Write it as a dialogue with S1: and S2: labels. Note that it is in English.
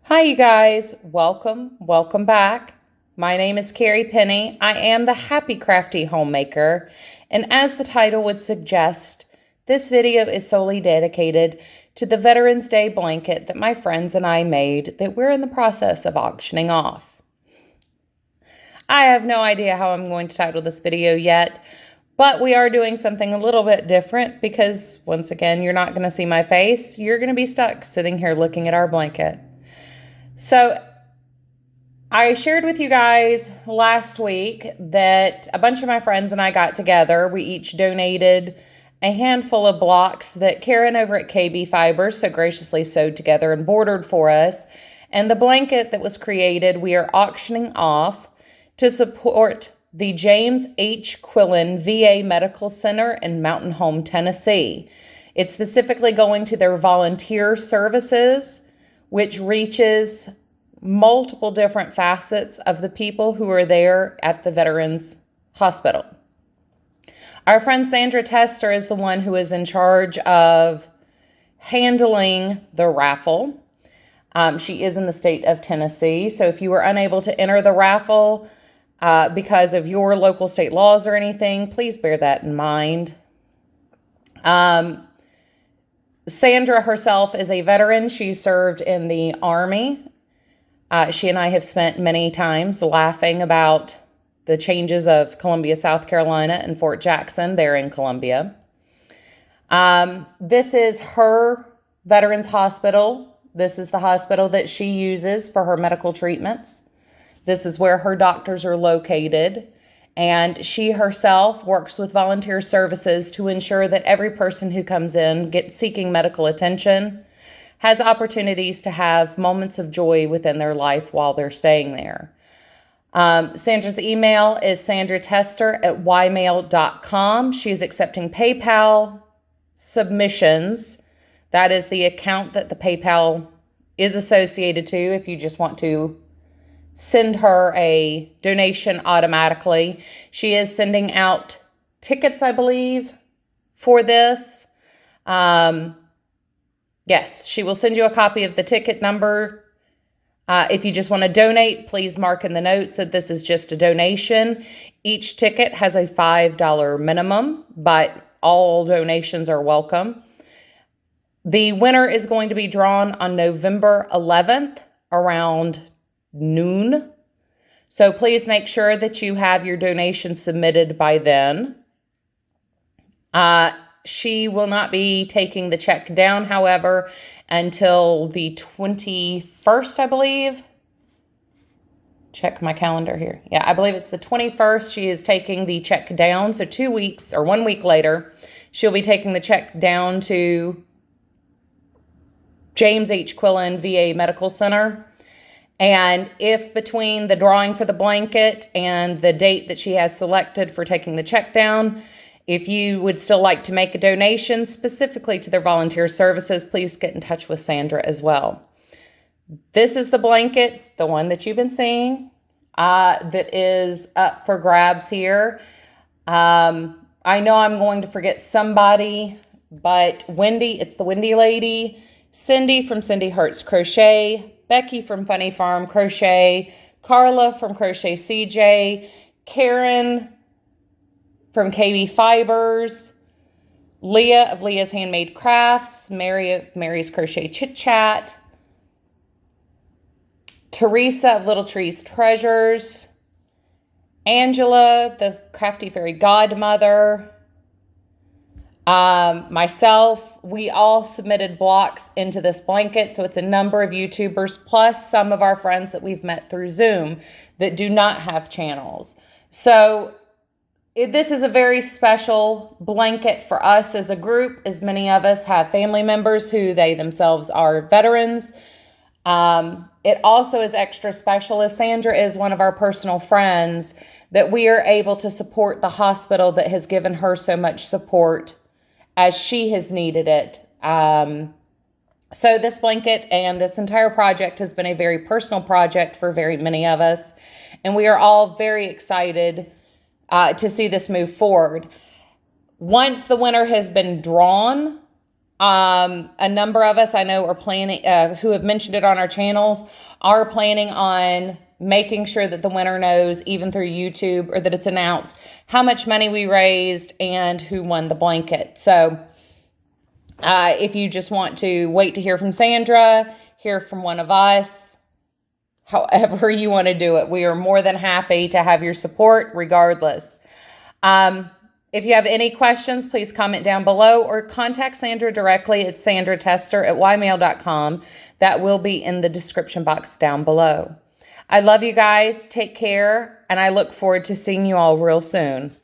S1: Hi, you guys. Welcome back. My name is Carrie Penny. I am the Happy Crafty Homemaker, and as the title would suggest, this video is solely dedicated to the Veterans Day blanket that my friends and I made that we're in the process of auctioning off. I have no idea how I'm going to title this video yet, but we are doing something a little bit different because, once again, you're not going to see my face. You're going to be stuck sitting here looking at our blanket. So I shared with you guys last week that a bunch of my friends and I got together. We each donated a handful of blocks that Karen over at KB Fibers so graciously sewed together and bordered for us. And the blanket that was created, we are auctioning off to support the James H. Quillen VA Medical Center in Mountain Home, Tennessee. It's specifically going to their volunteer services, which reaches multiple different facets of the people who are there at the Veterans Hospital. Our friend Sandra Tester is the one who is in charge of handling the raffle. She is in the state of Tennessee, so if you were unable to enter the raffle because of your local state laws or anything, please bear that in mind. Sandra herself is a veteran. She served in the Army. She and I have spent many times laughing about the changes of Columbia, South Carolina, and Fort Jackson there in Columbia. This is her Veterans Hospital. This is the hospital that she uses for her medical treatments. This is where her doctors are located. And she herself works with volunteer services to ensure that every person who comes in seeking medical attention has opportunities to have moments of joy within their life while they're staying there. Sandra's email is sandratester@ymail.com. She's accepting PayPal submissions. That is the account that the PayPal is associated to if you just want to send her a donation automatically. She is sending out tickets, I believe, for this. Yes, she will send you a copy of the ticket number. If you just want to donate, please mark in the notes that this is just a donation. Each ticket has a $5 minimum, but all donations are welcome. The winner is going to be drawn on November 11th around noon. So please make sure that you have your donation submitted by then. She will not be taking the check down, however, until the 21st, I believe. Check my calendar here. Yeah, I believe it's the 21st. She is taking the check down. So 2 weeks or 1 week later, she'll be taking the check down to James H. Quillen VA Medical Center. And if between the drawing for the blanket and the date that she has selected for taking the check down, if you would still like to make a donation specifically to their volunteer services, please get in touch with Sandra as well. This is the blanket, the one that you've been seeing, that is up for grabs here. I know I'm going to forget somebody, but Wendy, it's the Wendy lady, Cindy from Cindy Hertz Crochet, Becky from Funny Farm Crochet, Carla from Crochet CJ, Karen from KB Fibers, Leah of Leah's Handmade Crafts, Mary of Mary's Crochet Chit Chat, Teresa of Little Trees Treasures, Angela, the Crafty Fairy Godmother, myself. We all submitted blocks into this blanket, so it's a number of YouTubers plus some of our friends that we've met through Zoom that do not have channels. So this is a very special blanket for us as a group, as many of us have family members who they themselves are veterans. It also is extra special as Sandra is one of our personal friends that we are able to support the hospital that has given her so much support as she has needed it. So this blanket and this entire project has been a very personal project for very many of us. And we are all very excited to see this move forward. Once the winner has been drawn, A number of us I know are planning, who have mentioned it on our channels, are planning on making sure that the winner knows, even through YouTube, or that it's announced how much money we raised and who won the blanket. So if you just want to wait to hear from Sandra, hear from one of us, however you want to do it, we are more than happy to have your support regardless. If you have any questions, please comment down below or contact Sandra directly at sandratester@ymail.com. That will be in the description box down below. I love you guys. Take care, and I look forward to seeing you all real soon.